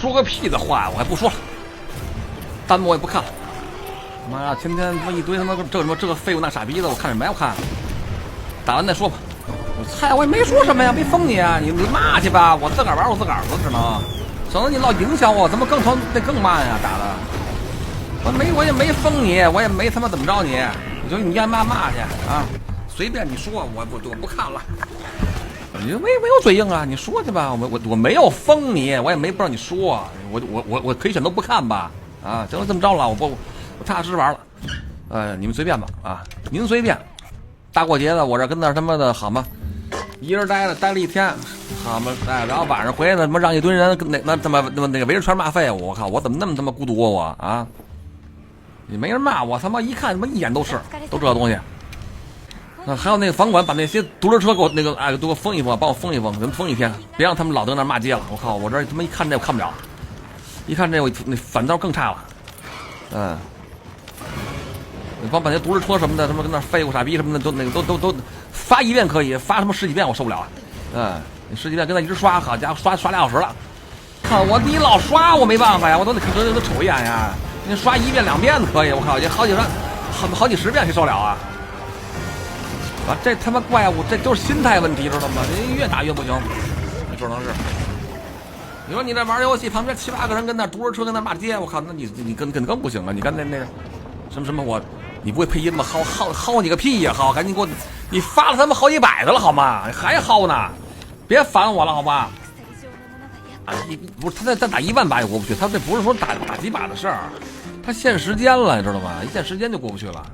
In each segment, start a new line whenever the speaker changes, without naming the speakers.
说个屁的话，我还不说了，弹幕我也不看了。妈呀，天天他妈一堆他妈这个废物那傻逼的，我看什么呀？我看打完再说吧。我猜我也没说什么呀，没封你啊，你骂去吧，我自个儿玩我自个儿的，只能省得你老影响我，怎么更成那更慢呀？打的我也没封你，我也没他妈怎么着你，你愿骂去啊，随便你说，我不看了。你没有嘴硬啊？你说去吧，我没有封你，我也没不让你说，我可以选择不看吧？啊，行了，这么着了，我踏实玩了，你们随便吧啊，您随便。大过节的，我这跟那他妈的好吗？一人待了一天，好吗？然后晚上回来呢，他妈让一堆人那个围着圈骂废物，我靠，我怎么那么他妈孤独我啊？你没人骂我，他妈一看他妈一眼都这东西。那还有那个房管把那些独轮车给我给我封一封，帮我封一封，咱们封一天，别让他们老在那骂街了。我靠，我这他妈一看这我看不了，一看这我那反倒更差了。你帮把那独轮车什么的，他妈跟那废物傻逼什么的都发一遍可以，发他妈十几遍我受不了你十几遍跟那一直刷，好家伙，刷2小时了。看我你老刷我没办法呀，我都得瞅一眼呀。你刷1遍2遍可以，我靠，这好几十遍谁受了啊？这他妈怪物，这都是心态问题，知道吗？你越打越不行，你只能是。你说你这玩游戏，旁边7、8个人跟那独轮车跟那骂街，我靠，那你更不行了。你刚才那个什么你不会配音吗？薅你个屁呀！薅，赶紧给我，你发了他妈好几百的了好吗？你还薅呢？别烦我了好吧？不是他再打1万把也过不去，他这不是说打几把的事儿，他限时间了，你知道吗？一限时间就过不去了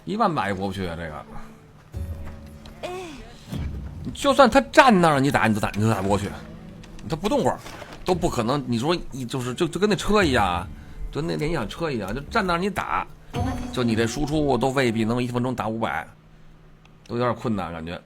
，1万把也过不去啊！这个，就算他站那儿，你都打不过去，他不动会儿都不可能。你说就跟那车一样啊，就那一辆车一样，就站那儿你打，就你这输出都未必能1分钟打500，都有点困难感觉。